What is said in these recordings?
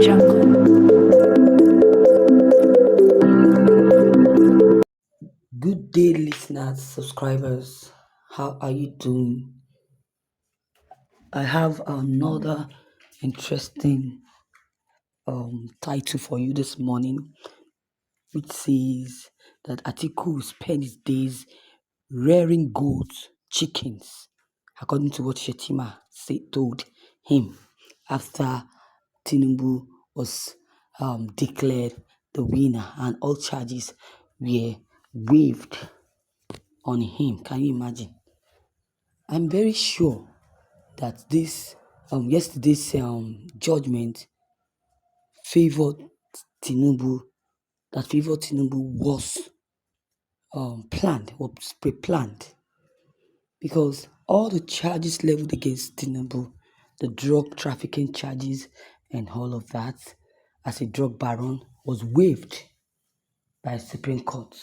Good day, listeners, subscribers. How are you doing? I have another interesting title for you this morning, which says that Atiku will spend his days rearing goats, chickens, according to what Shettima'S told him after Tinubu was declared the winner and all charges were waived on him. Can you imagine? I'm very sure that this yesterday's judgment favored Tinubu. That favored Tinubu was pre-planned, because all the charges leveled against Tinubu, the drug trafficking charges and all of that, as a drug baron, was waived by Supreme Court.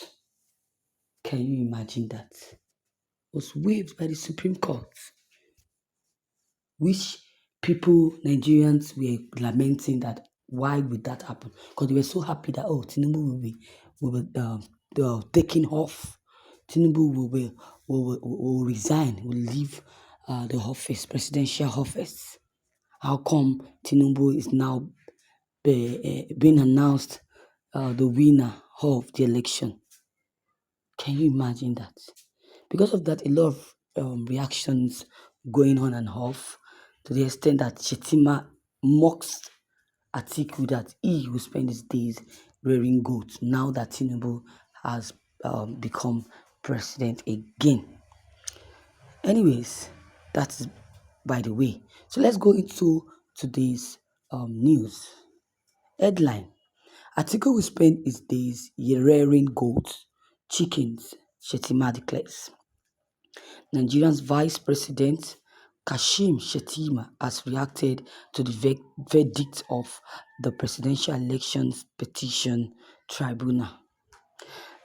Can you imagine that? Was waived by the Supreme Court, which people, Nigerians, were lamenting that why would that happen? Because they were so happy that Tinubu will be taken off. Tinubu will resign, will leave the office, presidential office. How come Tinubu is now being announced the winner of the election? Can you imagine that? Because of that, a lot of reactions going on and off, to the extent that Shettima mocks Atiku that he will spend his days rearing goats now that Tinubu has become president again. Anyways, that's by the way. So let's go into today's news. Headline: Atiku will spend his days rearing goats, chickens, Shettima declares. Nigeria's Vice President Kashim Shettima has reacted to the verdict of the Presidential Elections Petition Tribunal.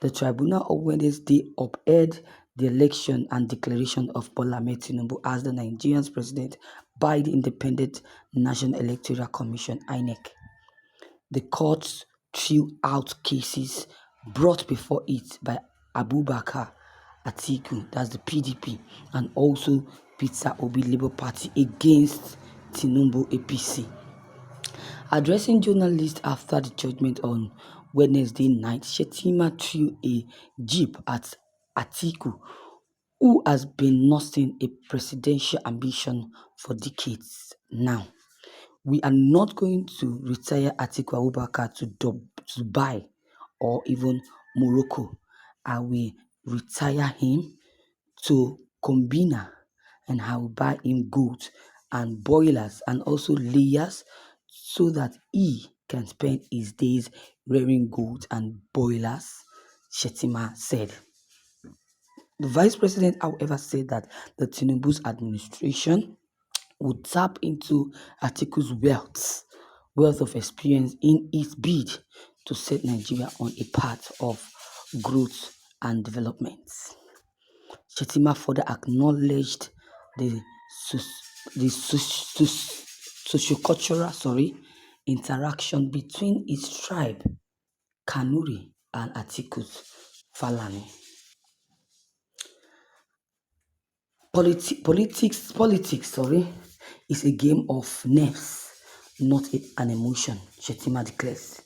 The tribunal on Wednesday upheld the election and declaration of Bola Ahmed Tinubu as the Nigerian president by the Independent National Electoral Commission (INEC). The court threw out cases brought before it by Abubakar Atiku, that's the PDP, and also Peter Obi Labour Party against Tinubu APC. Addressing journalists after the judgment on Wednesday night, Shettima threw a jib at Atiku, who has been nursing a presidential ambition for decades now. We are not going to retire Atiku Abubakar to Dubai or even Morocco. I will retire him to Combina, and I will buy him goats and boilers and also layers so that he can spend his days rearing goats and boilers, Shettima said. The vice president, however, said that the Tinubu's administration would tap into Atiku's wealth of experience in its bid to set Nigeria on a path of growth and development. Shettima further acknowledged the sociocultural interaction between his tribe, Kanuri, and Atiku's Falani. Politics is a game of nerves, not an emotion, Shettima declares.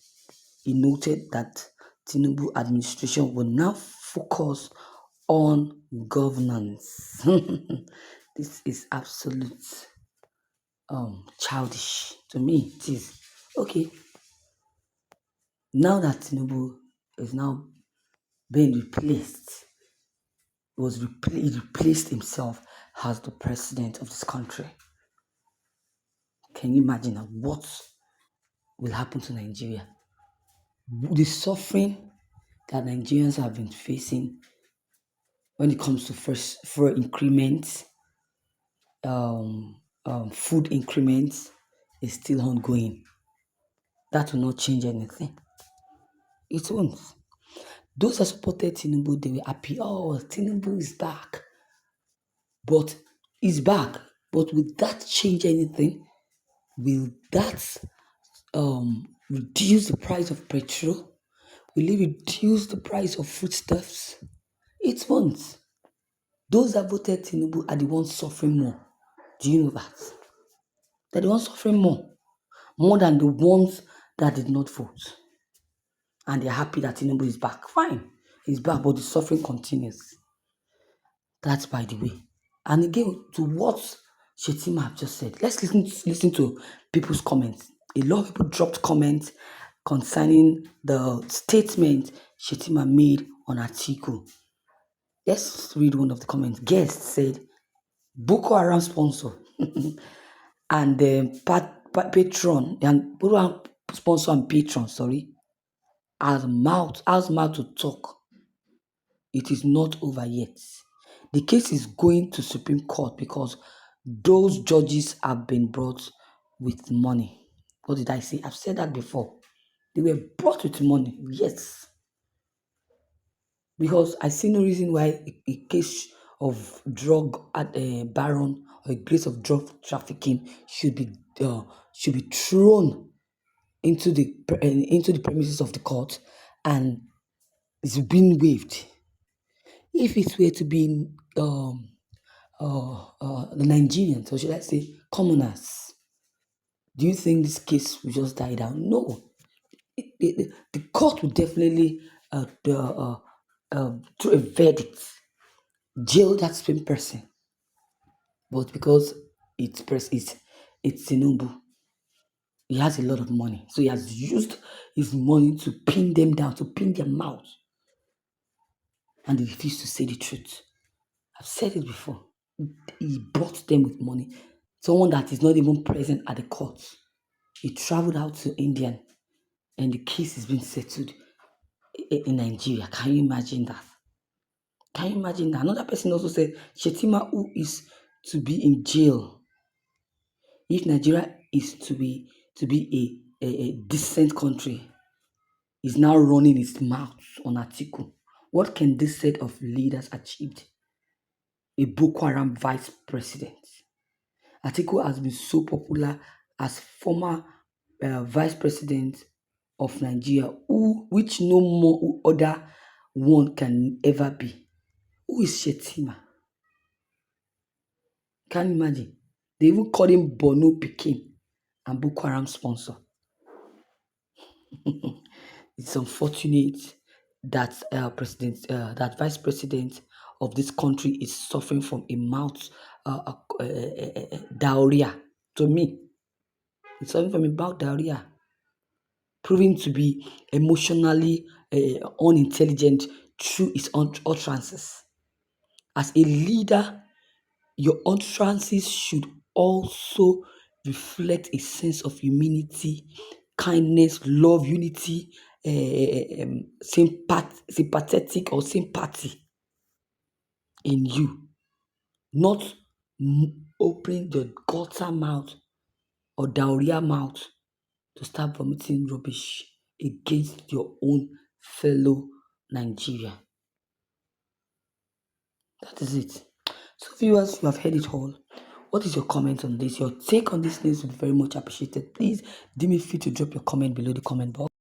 He noted that Tinubu administration will now focus on governance. This is absolute childish. To me, it is. Okay. Now that Tinubu is now being replaced, he replaced himself as the president of this country. Can you imagine what will happen to Nigeria? The suffering that Nigerians have been facing when it comes to fuel increments, food increments, is still ongoing. That will not change anything. It won't. Those that supported Tinubu, they were happy. Oh, Tinubu is back. But he's back. But will that change anything? Will that reduce the price of petrol? Will it reduce the price of foodstuffs? It won't. Those that voted Tinubu are the ones suffering more. Do you know that? They're the ones suffering more than the ones that did not vote. And they're happy that Tinubu is back. Fine, he's back, but the suffering continues. That's by the way. And again, to what Shettima have just said, let's listen to people's comments. A lot of people dropped comments concerning the statement Shettima made on Atiku. Let's read one of the comments. Guest said, Boko Haram sponsor and patron and Boko Haram sponsor and patron, sorry, has mouth to talk. It is not over yet. The case is going to Supreme Court because those judges have been brought with money. What did I say? I've said that before. They were brought with money, yes. Because I see no reason why a case of drug baron or a case of drug trafficking should be thrown into the premises of the court and is being waived. If it were to be the Nigerians, or should I say commoners, do you think this case will just die down? No. The court will definitely through a verdict, jail that same person. But because it's Tinubu, he has a lot of money. So he has used his money to pin them down, to pin their mouth. And they refuse to say the truth. I've said it before. He brought them with money. Someone that is not even present at the court. He traveled out to India and the case is being settled in Nigeria. Can you imagine that? Can you imagine that? Another person also said, Shettima, who is to be in jail if Nigeria is to be a decent country, is now running its mouth on Atiku. What can this set of leaders achieve? A Boko Haram vice president. Atiku has been so popular as former vice president of Nigeria, which no more other one can ever be. Who is Shettima? Can you imagine? They even call him Bono Pikin and Boko Haram sponsor. It's unfortunate that that vice president of this country is suffering from a mouth diarrhea. To me, it's suffering from a mouth diarrhea, proving to be emotionally unintelligent through his utterances. As a leader, your utterances should also reflect a sense of humility, kindness, love, unity, sympathetic or sympathy in you, not opening the gutter mouth or diarrhea mouth to start vomiting rubbish against your own fellow Nigeria. That is it. So viewers, you have heard it all. What is your comment on this? Your take on this news would be very much appreciated. Please do me free to drop your comment below the comment box.